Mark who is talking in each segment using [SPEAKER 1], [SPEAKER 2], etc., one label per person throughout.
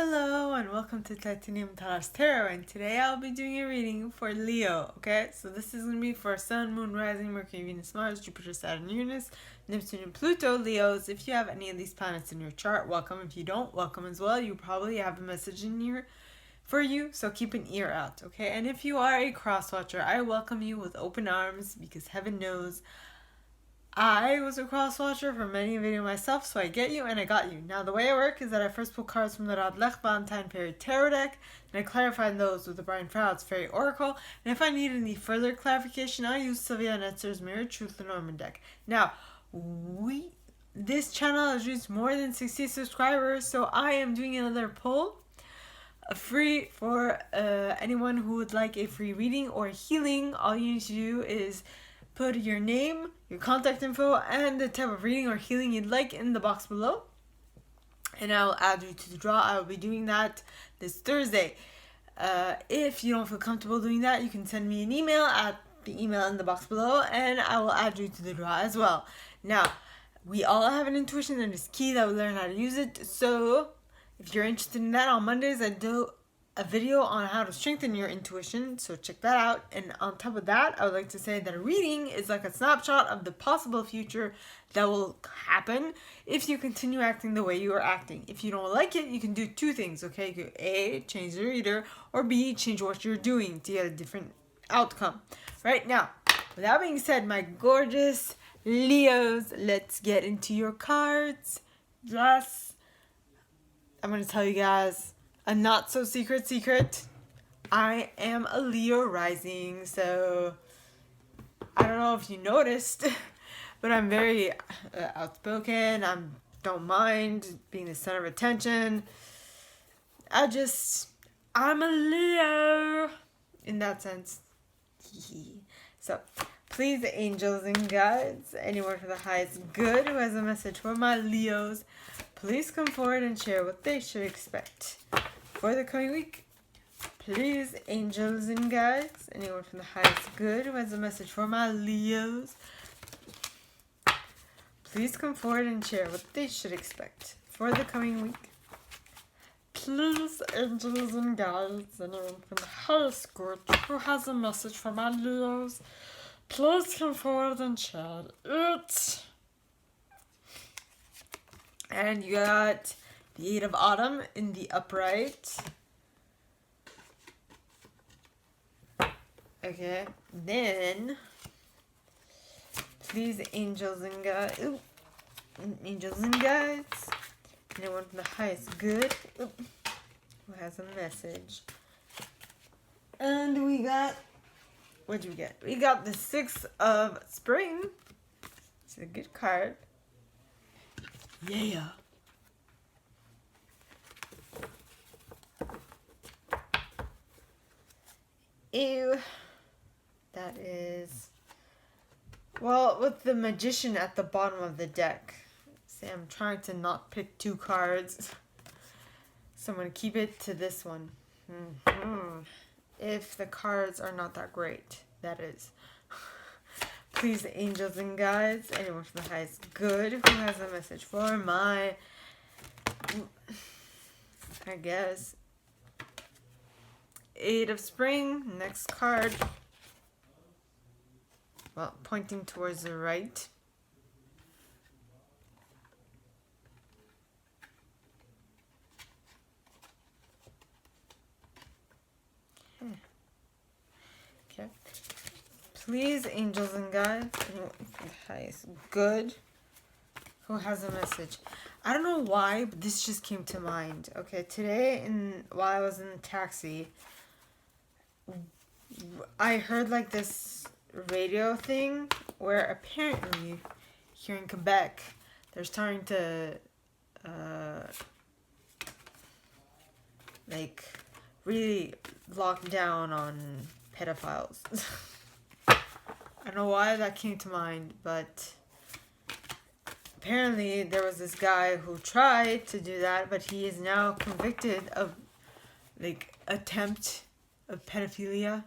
[SPEAKER 1] Hello and welcome to Titanium Taras Tarot, and today I'll be doing a reading for Leo, okay? So this is going to be for Sun, Moon, Rising, Mercury, Venus, Mars, Jupiter, Saturn, Uranus, Neptune, and Pluto. Leos, if you have any of these planets in your chart, welcome. If you don't, welcome as well. You probably have a message in here for you, so keep an ear out, okay? And if you are a cross-watcher, I welcome you with open arms because heaven knows I was a cross-watcher for many a video myself, so I get you and I got you. Now, the way I work is that I first pull cards from the Radlech Valentine Fairy Tarot deck, and I clarify those with the Brian Froude's Fairy Oracle, and if I need any further clarification, I use Sylvia Netzer's Mirror Truth Lenormand deck. Now, this channel has reached more than 60 subscribers, so I am doing another poll. Free for anyone who would like a free reading or healing. All you need to do is put your name, your contact info, and the type of reading or healing you'd like in the box below, and I'll add you to the draw. I will be doing that this Thursday. If you don't feel comfortable doing that, you can send me an email at the email in the box below, and I will add you to the draw as well. Now, we all have an intuition that is key, that we learn how to use it, so if you're interested in that, on Mondays I do a video on how to strengthen your intuition, so check that out. And on top of that, I would like to say that a reading is like a snapshot of the possible future that will happen if you continue acting the way you are acting. If you don't like it, you can do two things, okay? You can A, change the reader, or B, change what you're doing to get a different outcome. Right now, with that being said, my gorgeous Leos, let's get into your cards. Yes, I'm going to tell you guys a not so secret. I am a Leo rising, so I don't know if you noticed, but I'm very outspoken. Don't mind being the center of attention. I'm a Leo in that sense. So please, angels and guides, anyone for the highest good who has a message for my Leos, please come forward and share what they should expect for the coming week. Please, angels and guides, anyone from the highest good who has a message for my Leos, please come forward and share what they should expect for the coming week. Please, angels and guides, anyone from the highest good who has a message for my Leos, please come forward and share it. And you got the Eight of Autumn in the upright. Okay, then please, angels and guides, anyone from the highest good who has a message. And we got, what did we get? We got the Six of Spring. It's a good card. Yeah. Ew. That is, well, with the Magician at the bottom of the deck. See, I'm trying to not pick two cards, so I'm going to keep it to this one. If the cards are not that great, that is. Please, angels and guides, anyone from the highest good who has a message for my, I guess, Eight of Spring. Next card. Well, pointing towards the right. Okay. Please, angels and guides, anyone from the highest good who has a message. I don't know why, but this just came to mind. Okay, today while I was in the taxi, I heard like this radio thing where apparently here in Quebec they're starting to like really lock down on pedophiles. I don't know why that came to mind, but apparently there was this guy who tried to do that, but he is now convicted of like attempt of pedophilia.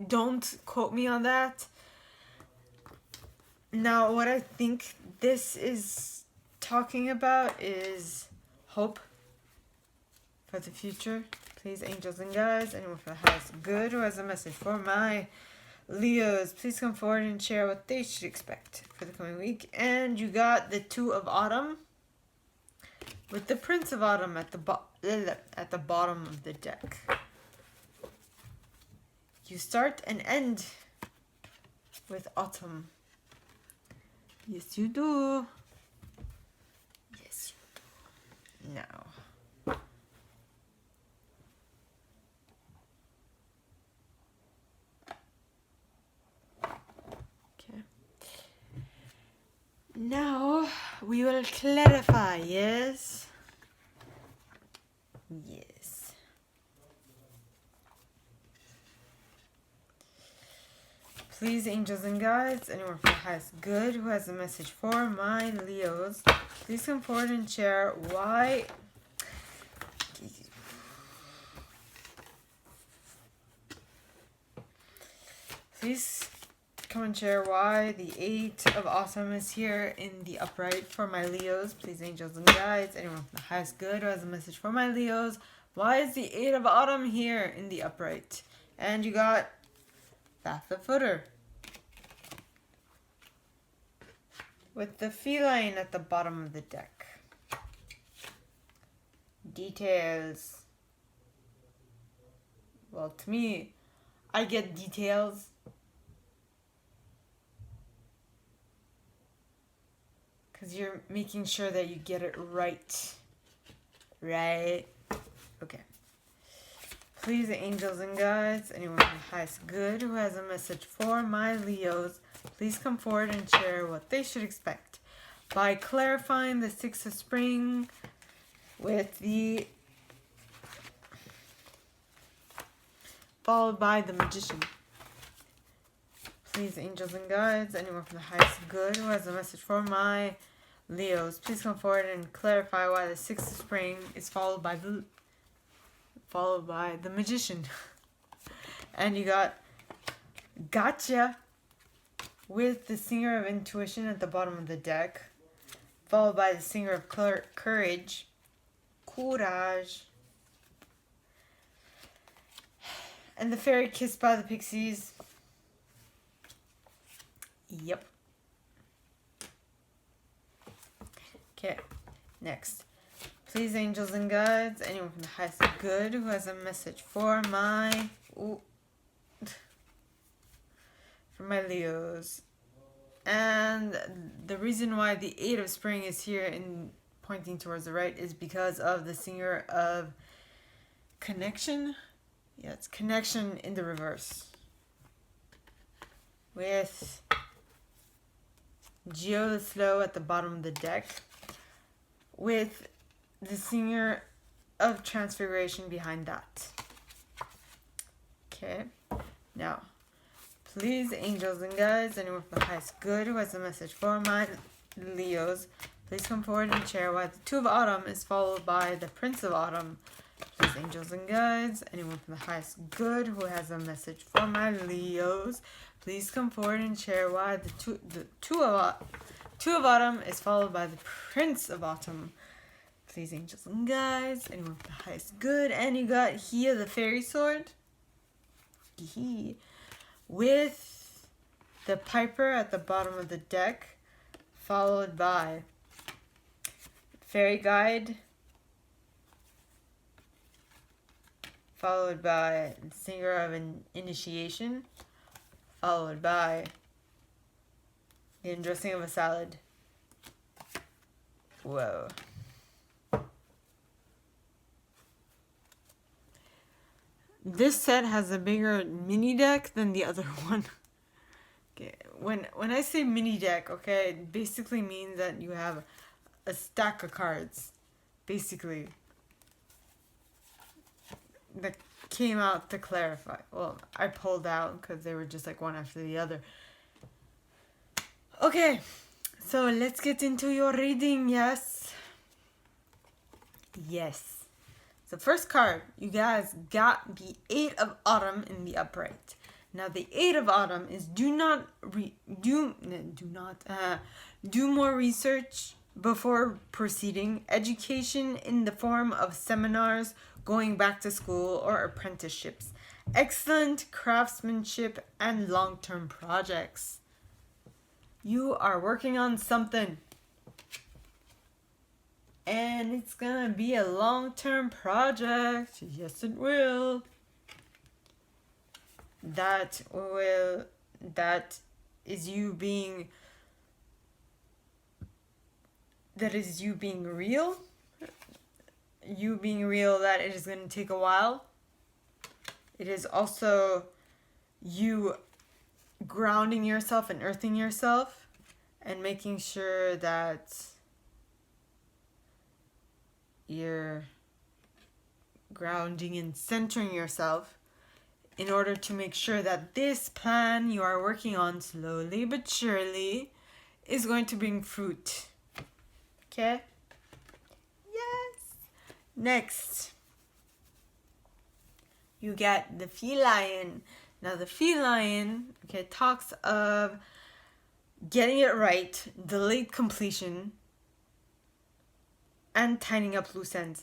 [SPEAKER 1] Don't quote me on that. Now, what I think this is talking about is hope for for the future. Please, angels and guides, anyone for the highest good who has a message for my Leos, please come forward and share what they should expect for the coming week. And you got the Two of Autumn with the Prince of Autumn at the bottom of the deck. You start and end with autumn. Yes, you do. Yes, you do. Now. Okay. Now we will clarify, yes? Yes. Please, angels and guides, anyone for the highest good who has a message for my Leos, please come forward and share why. Please come and share why the Eight of Autumn is here in the upright for my Leos. Please, angels and guides, anyone from the highest good who has a message for my Leos, why is the Eight of Autumn here in the upright? And you got Bath of Footer with the feline at the bottom of the deck. Details. Well, to me, I get details. Because you're making sure that you get it right. Right? Okay. Please, angels and guides, anyone from the highest good who has a message for my Leos, please come forward and share what they should expect by clarifying the Six of Spring with the followed by the Magician. Please, angels and guides, anyone from the highest good who has a message for my Leos, please come forward and clarify why the Six of Spring is followed by the Magician. And you got Gotcha with the Singer of Intuition at the bottom of the deck, followed by the Singer of Courage, and the Fairy Kissed by the Pixies. Yep. Okay, next. Please, angels and guides, anyone from the highest good who has a message for my Leos. And the reason why the Eight of Spring is here and pointing towards the right is because of the Singer of Connection. Yeah, it's Connection in the reverse. With Geo the Slow at the bottom of the deck. With the Singer of Transfiguration behind that. Okay. Now, please, angels and guides, anyone from the highest good who has a message for my Leos, please come forward and share why the Two of Autumn is followed by the Prince of Autumn. Please, angels and guides, anyone from the highest good who has a message for my Leos, please come forward and share why the Two of Autumn is followed by the Prince of Autumn. Please, angels and guides, anyone from the highest good. And you got here the Fairy Sword. With the Piper at the bottom of the deck, followed by Fairy Guide, followed by the Singer of Initiation, followed by the Undressing of a Salad. Whoa. This set has a bigger mini deck than the other one. Okay, when I say mini deck, okay, it basically means that you have a stack of cards, basically, that came out to clarify. Well, I pulled out because they were just like one after the other. Okay, so let's get into your reading, yes? Yes. So first card, you guys got the Eight of Autumn in the upright. Now the Eight of Autumn is do more research before proceeding, education in the form of seminars, going back to school, or apprenticeships, excellent craftsmanship, and long-term projects. You are working on something, and it's gonna be a long-term project. Yes, it will. That is you being real. You being real that it is going to take a while. It is also you grounding yourself and earthing yourself and making sure that you're grounding and centering yourself in order to make sure that this plan you are working on slowly but surely is going to bring fruit. Okay? Yes! Next, you get the feline. Now the feline, okay, talks of getting it right, delayed completion, and tidying up loose ends.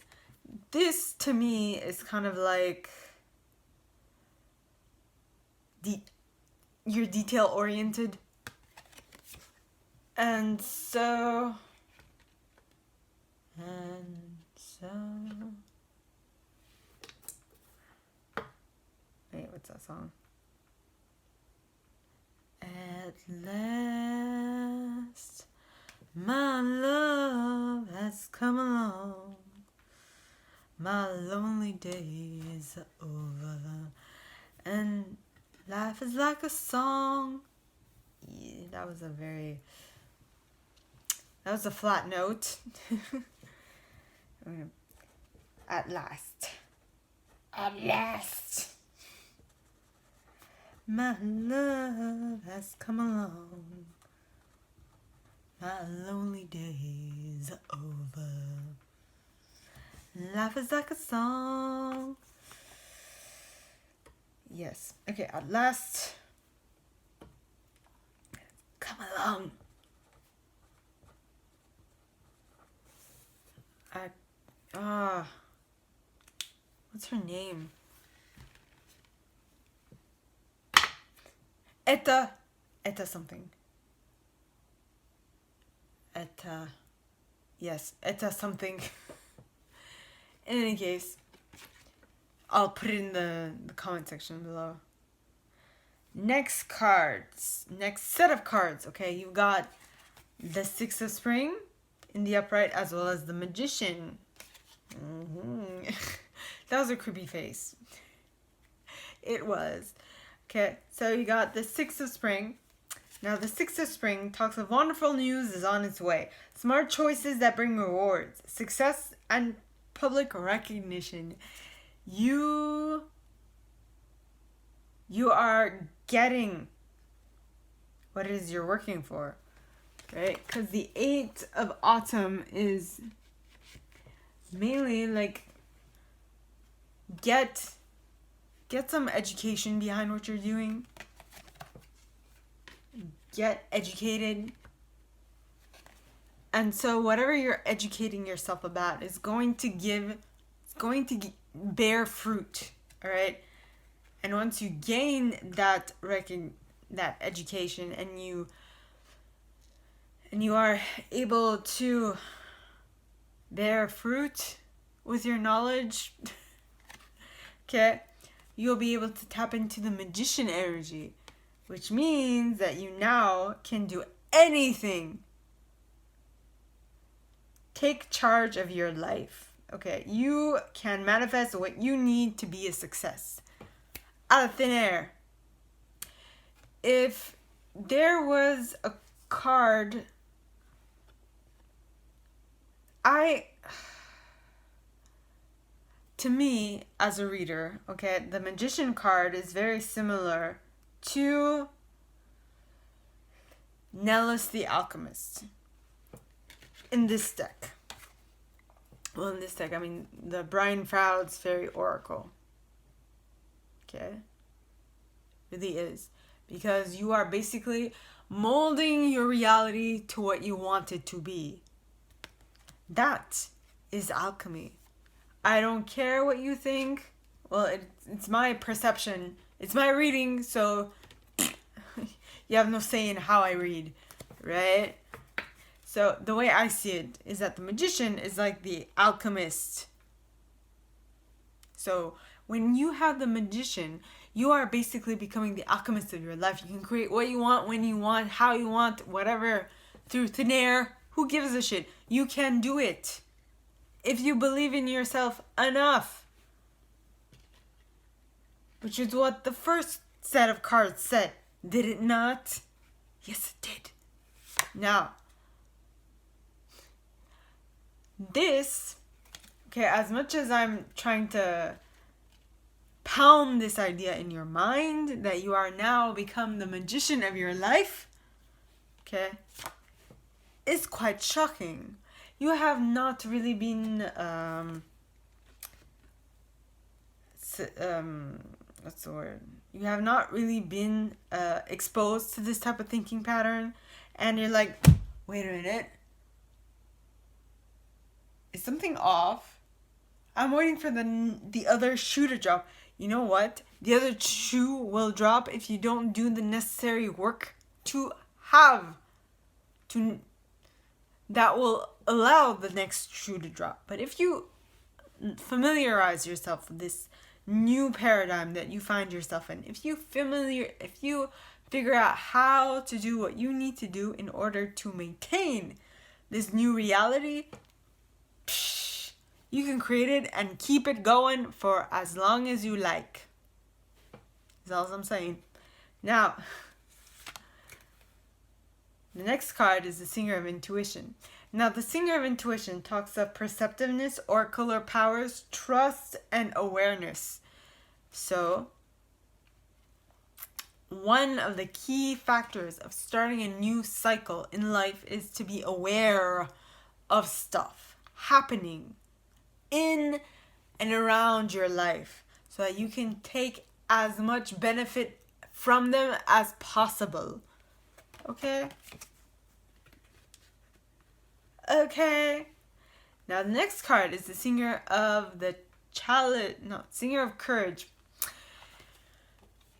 [SPEAKER 1] This to me is kind of like you're detail oriented, and so wait, what's that song? At last my love has come along, my lonely days are over, and life is like a song. Yeah, that was a flat note. At last. My love has come along, my lonely days are over. Life is like a song. Yes. Okay, at last. Come along. What's her name? Etta something. Etta something. In any case, I'll put it in the comment section below. Next set of cards. Okay, you've got the Six of Spring in the upright as well as the Magician. That was a creepy face. It was. Okay, so you got the Six of Spring. Now the Six of Spring talks of wonderful news is on its way. Smart choices that bring rewards, success, and public recognition. You are getting what it is you're working for, right? Because the 8 of Autumn is mainly like get some education behind what you're doing. Get educated. And so whatever you're educating yourself about is going to bear fruit, all right? And once you gain that education and you are able to bear fruit with your knowledge, okay, you'll be able to tap into the Magician energy, which means that you now can do anything. Take charge of your life. Okay, you can manifest what you need to be a success out of thin air. If there was a card, to me as a reader, okay, the Magician card is very similar to Nellis the Alchemist in this deck. Well, in this deck, I mean the Brian Froud's Fairy Oracle. Okay? Really is. Because you are basically molding your reality to what you want it to be. That is alchemy. I don't care what you think. Well, it's my perception. It's my reading, so you have no say in how I read, right? So the way I see it is that the magician is like the alchemist. So when you have the magician, you are basically becoming the alchemist of your life. You can create what you want, when you want, how you want, whatever, through thin air. Who gives a shit? You can do it. If you believe in yourself enough. Which is what the first set of cards said. Did it not? Yes, it did. Now, this, okay, as much as I'm trying to pound this idea in your mind that you are now become the magician of your life, okay, it's quite shocking. You have not really been what's the word? You have not really been exposed to this type of thinking pattern, and you're like, wait a minute, is something off? I'm waiting for the other shoe to drop. You know what? The other shoe will drop if you don't do the necessary work that will allow the next shoe to drop. But if you familiarize yourself with this new paradigm that you find yourself in, if you figure out how to do what you need to do in order to maintain this new reality, you can create it and keep it going for as long as you like. That's all I'm saying. Now, the next card is the Singer of Intuition. Now, the Singer of Intuition talks of perceptiveness, oracular powers, trust, and awareness. So, one of the key factors of starting a new cycle in life is to be aware of stuff happening in and around your life so that you can take as much benefit from them as possible. Okay? Okay. Now the next card is the Singer of Singer of Courage.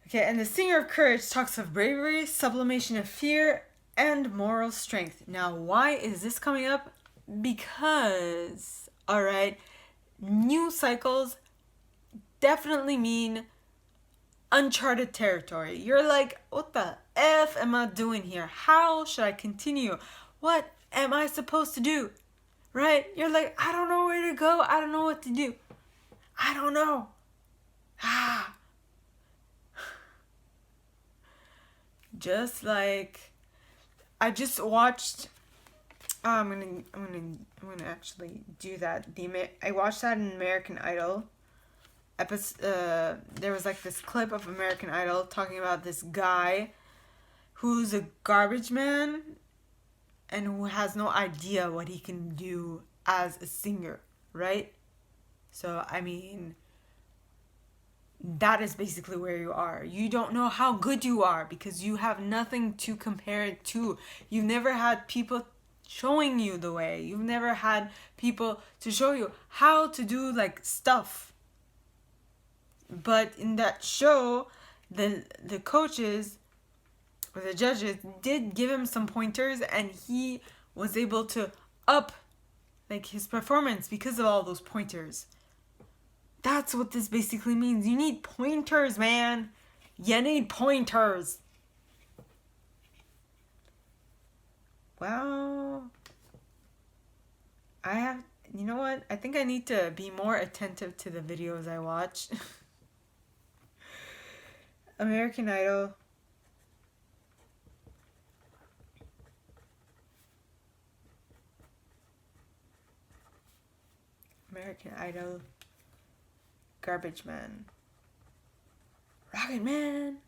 [SPEAKER 1] Okay, and the Singer of Courage talks of bravery, sublimation of fear, and moral strength. Now, why is this coming up? Because, alright, new cycles definitely mean uncharted territory. You're like, what the F am I doing here? How should I continue? What am I supposed to do? Right? You're like, I don't know where to go. I don't know what to do. I don't know. Just like I just watched I'm gonna actually do that. I watched that in American Idol episode. There was like this clip of American Idol talking about this guy who's a garbage man and who has no idea what he can do as a singer, right? So, I mean, that is basically where you are. You don't know how good you are because you have nothing to compare it to. You've never had people showing you the way. You've never had people to show you how to do like stuff. But in that show, the coaches or the judges did give him some pointers, and he was able to up like his performance because of all those pointers. That's what this basically means. You need pointers, man. You need pointers. Well, you know what? I think I need to be more attentive to the videos I watch. American Idol. American Idol. Garbage Man. Rocket Man.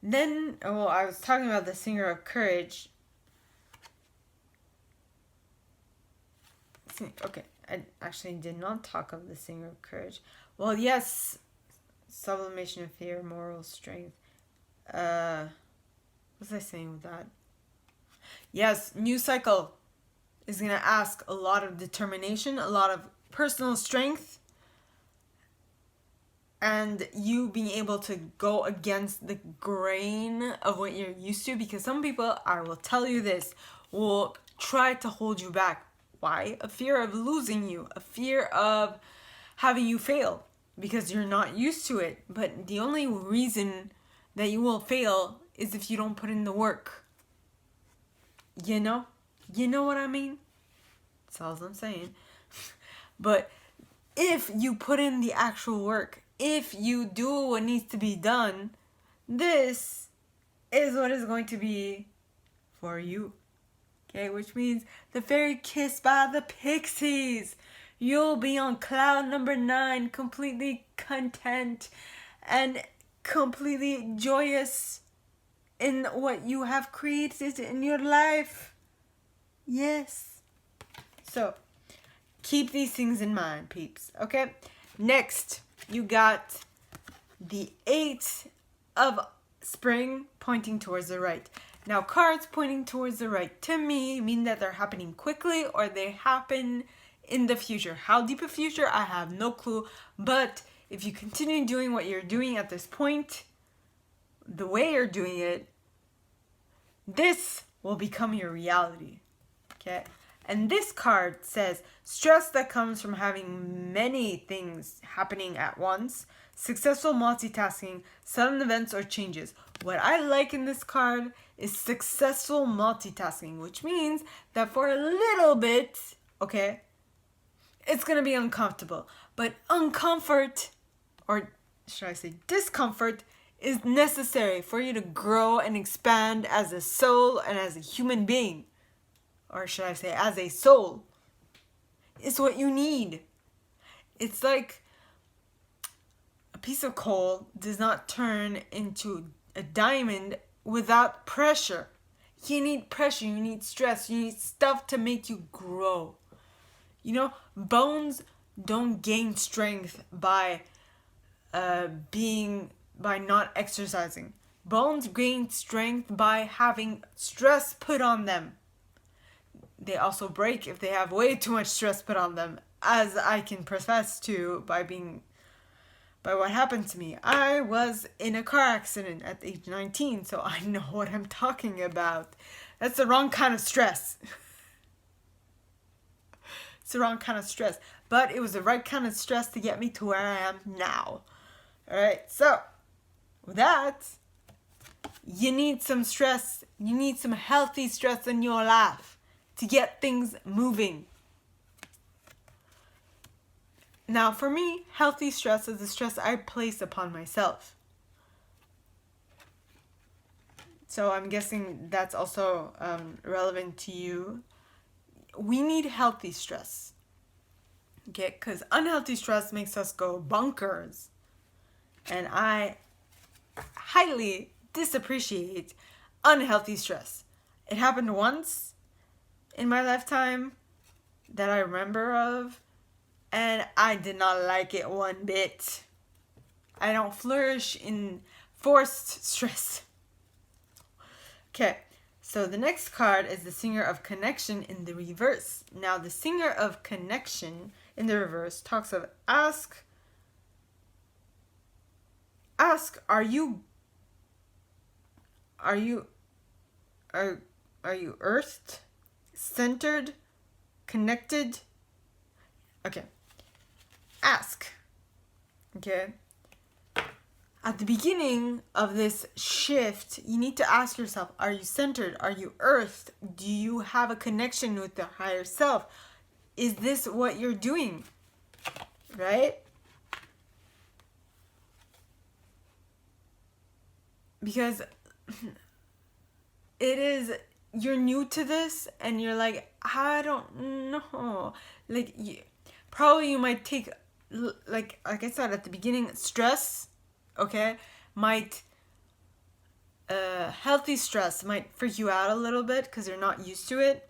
[SPEAKER 1] Then, I was talking about the Singer of Courage. Okay, I actually did not talk of the Singer of Courage. Well, yes, sublimation of fear, moral strength. What was I saying with that? Yes, new cycle is going to ask a lot of determination, a lot of personal strength, and you being able to go against the grain of what you're used to, because some people, I will tell you this, will try to hold you back. Why? A fear of losing you, a fear of having you fail because you're not used to it. But the only reason that you will fail is if you don't put in the work. You know what I mean? That's all I'm saying. But if you put in the actual work, if you do what needs to be done, this is what is going to be for you. Okay, which means the fairy kiss by the pixies. You'll be on cloud number 9, completely content and completely joyous in what you have created in your life. Yes. So, keep these things in mind, peeps. Okay? Next, you got the 8 of spring pointing towards the right. Now, cards pointing towards the right to me mean that they're happening quickly or they happen in the future. How deep a future? I have no clue. But if you continue doing what you're doing at this point, the way you're doing it, this will become your reality. Okay? And this card says, stress that comes from having many things happening at once, successful multitasking, sudden events or changes. What I like in this card is successful multitasking, which means that for a little bit, okay, it's going to be uncomfortable. But uncomfort, or should I say discomfort, is necessary for you to grow and expand as a soul and as a human being. Or should I say, as a soul. It's what you need. It's like a piece of coal does not turn into a diamond without pressure. You need pressure, you need stress, you need stuff to make you grow. You know, bones don't gain strength by not exercising. Bones gain strength by having stress put on them. They also break if they have way too much stress put on them, as I can profess to by what happened to me. I was in a car accident at age 19, so I know what I'm talking about. That's the wrong kind of stress. It's the wrong kind of stress. But it was the right kind of stress to get me to where I am now. Alright, so with that, you need some stress. You need some healthy stress in your life to get things moving. Now, for me, healthy stress is the stress I place upon myself. So I'm guessing that's also relevant to you. We need healthy stress. Okay, because unhealthy stress makes us go bonkers. And I highly disappreciate unhealthy stress. It happened once in my lifetime that I remember of, and I did not like it one bit. I don't flourish in forced stress. Okay, so the next card is the Singer of Connection in the reverse. Now, the Singer of Connection in the reverse talks of ask, are you earthed, centered, connected? Okay. Ask. Okay. At the beginning of this shift, you need to ask yourself, are you centered? Are you earthed? Do you have a connection with the higher self? Is this what you're doing? Right? Because you're new to this and you're like, I don't know. Like, probably you might take, like I said at the beginning, stress, okay, healthy stress might freak you out a little bit because you're not used to it.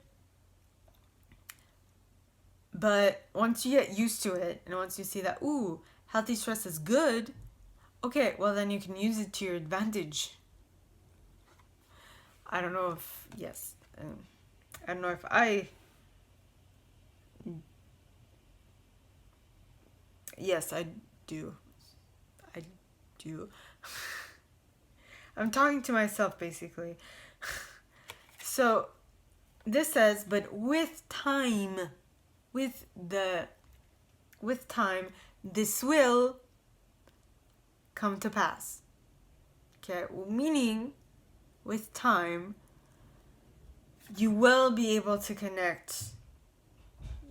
[SPEAKER 1] But once you get used to it and once you see that, ooh, healthy stress is good, Okay, well then you can use it to your advantage. I don't know if, yes. I don't know if yes, I do. I do. I'm talking to myself basically. So this says, but with time, this will come to pass. Okay, meaning with time, you will be able to connect.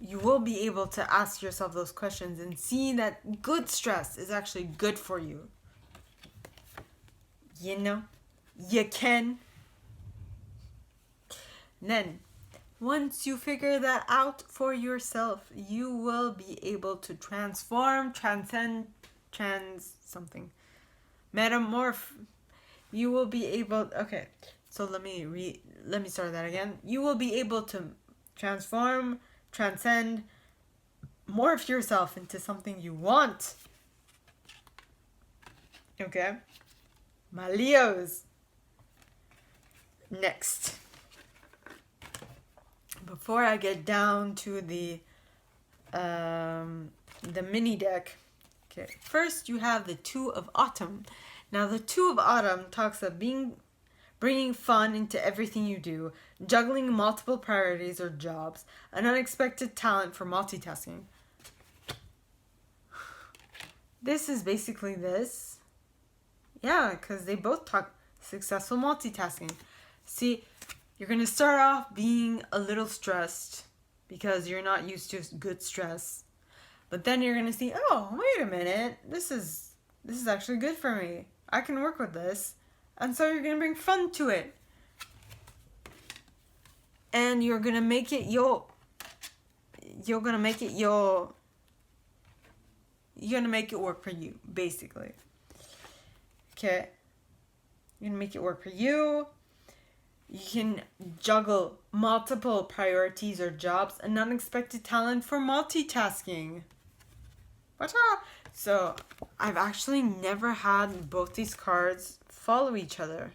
[SPEAKER 1] You will be able to ask yourself those questions and see that good stress is actually good for you. You know, you can. Then, once you figure that out for yourself, you will be able to transform, transcend, metamorph. You will be able, okay, so let me start that again. You will be able to transform, transcend, morph yourself into something you want. Okay? My Leos. Next. Before I get down to the mini deck, okay, first you have the Two of Autumn. Now the Two of Autumn talks of bringing fun into everything you do, juggling multiple priorities or jobs, an unexpected talent for multitasking. This is basically this. Yeah, because they both talk successful multitasking. See, you're going to start off being a little stressed because you're not used to good stress. But then you're going to see, oh, wait a minute. This is actually good for me. I can work with this. And so you're going to bring fun to it. And you're going to make it you're going to make it work for you, basically. Okay. You're going to make it work for you. You can juggle multiple priorities or jobs, an unexpected talent for multitasking. So, I've actually never had both these cards follow each other.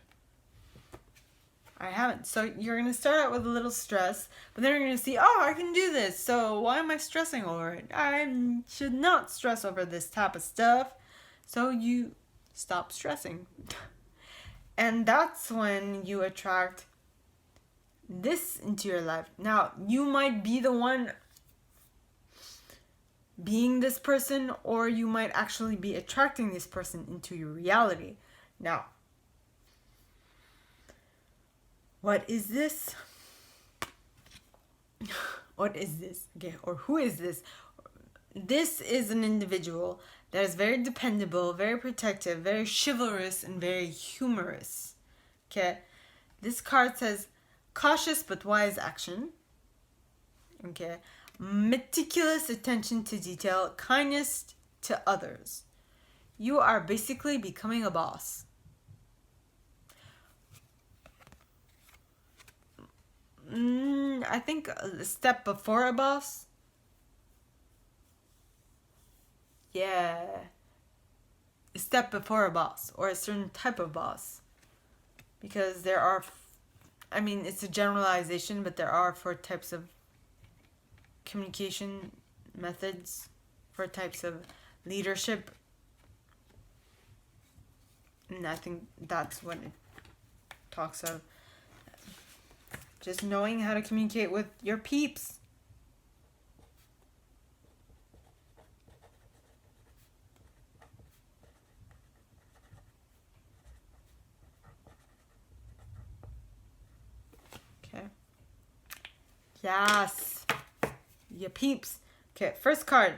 [SPEAKER 1] I haven't. So, you're going to start out with a little stress, but then you're going to see, oh, I can do this. So, why am I stressing over it? I should not stress over this type of stuff. So, you stop stressing. And that's when you attract this into your life. Now, you might be the one being this person, or you might actually be attracting this person into your reality. Now, what is this? What is this? Okay, or who is this? This is an individual that is very dependable, very protective, very chivalrous, and very humorous. Okay, this card says cautious but wise action. Okay, meticulous attention to detail, kindness to others. You are basically becoming a boss. I think a step before a boss. Yeah. A step before a boss, or a certain type of boss. Because there are, it's a generalization, but there are 4 types of communication methods, 4 types of leadership. And I think that's what it talks of. Just knowing how to communicate with your peeps. Okay. Yes. Your peeps. Okay, first card.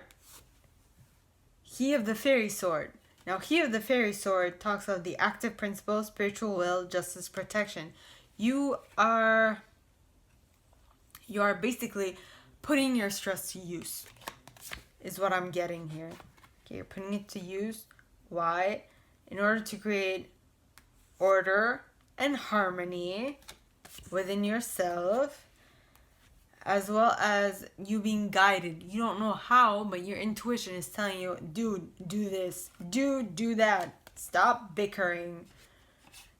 [SPEAKER 1] He of the Fairy Sword. Now, He of the Fairy Sword talks of the active principle, spiritual will, justice, protection. You are basically putting your stress to use, is what I'm getting here. Okay, you're putting it to use. Why? In order to create order and harmony within yourself, as well as you being guided. You don't know how, but your intuition is telling you, dude, do this. Dude, do that. Stop bickering.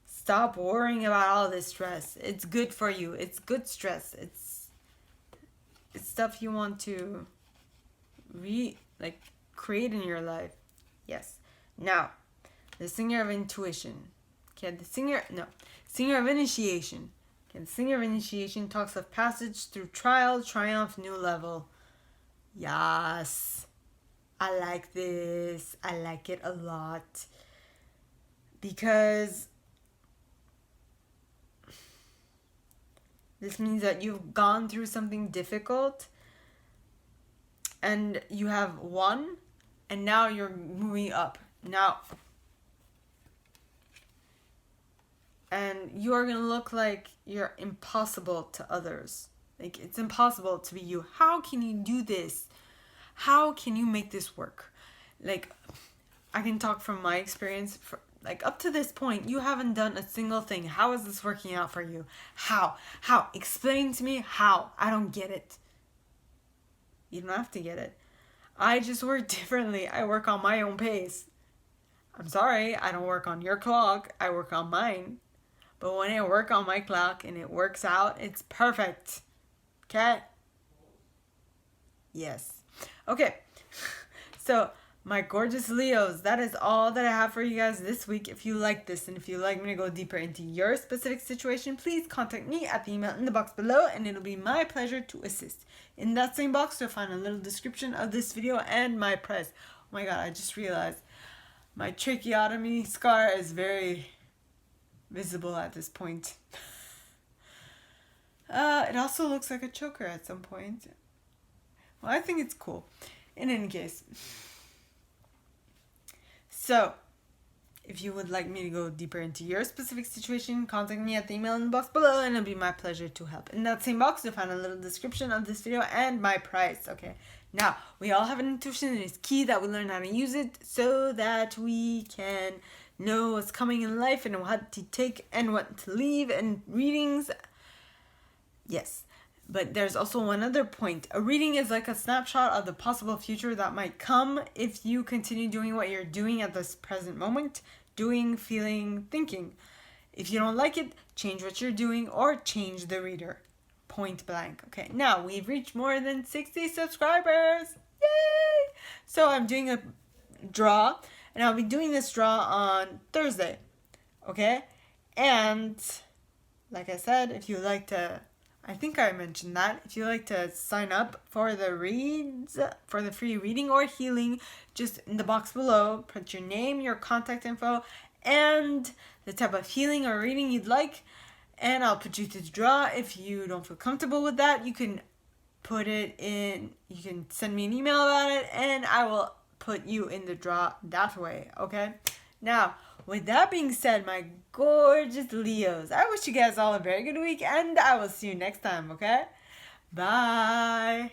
[SPEAKER 1] Stop worrying about all this stress. It's good for you. It's good stress. It's stuff you want to create in your life. Yes. Now, the singer of intuition. Okay, singer of initiation. Okay, the singer of initiation talks of passage through trial, triumph, new level. Yes. I like this. I like it a lot. Because this means that you've gone through something difficult and you have won, and now you're moving up. Now, and you are going to look like you're impossible to others. Like, it's impossible to be you. How can you do this? How can you make this work? Like, I can talk from my experience. Up to this point, you haven't done a single thing. How is this working out for you? How? Explain to me how. I don't get it. You don't have to get it. I just work differently. I work on my own pace. I'm sorry, I don't work on your clock. I work on mine. But when I work on my clock and it works out, it's perfect. Okay? Yes. Okay. So, my gorgeous Leos, that is all that I have for you guys this week. If you like this and if you'd like me to go deeper into your specific situation, please contact me at the email in the box below and it'll be my pleasure to assist. In that same box, you'll find a little description of this video and my price. Oh my god, I just realized my tracheotomy scar is very visible at this point. It also looks like a choker at some point. Well, I think it's cool. In any case. So, if you would like me to go deeper into your specific situation, contact me at the email in the box below and it'll be my pleasure to help. In that same box, you'll find a little description of this video and my price, okay? Now, we all have an intuition and it's key that we learn how to use it so that we can know what's coming in life and what to take and what to leave and readings. Yes. But there's also one other point. A reading is like a snapshot of the possible future that might come if you continue doing what you're doing at this present moment. Doing, feeling, thinking. If you don't like it, change what you're doing or change the reader. Point blank. Okay, now we've reached more than 60 subscribers. Yay! So I'm doing a draw, and I'll be doing this draw on Thursday. Okay? And, like I said, if you like to... I think I mentioned that. If you'd like to sign up for the reads, for the free reading or healing, just in the box below, put your name, your contact info, and the type of healing or reading you'd like, and I'll put you through the draw. If you don't feel comfortable with that, you can put it in, you can send me an email about it, and I will put you in the draw that way, okay? Now, with that being said, my gorgeous Leos, I wish you guys all a very good week, and I will see you next time, okay? Bye!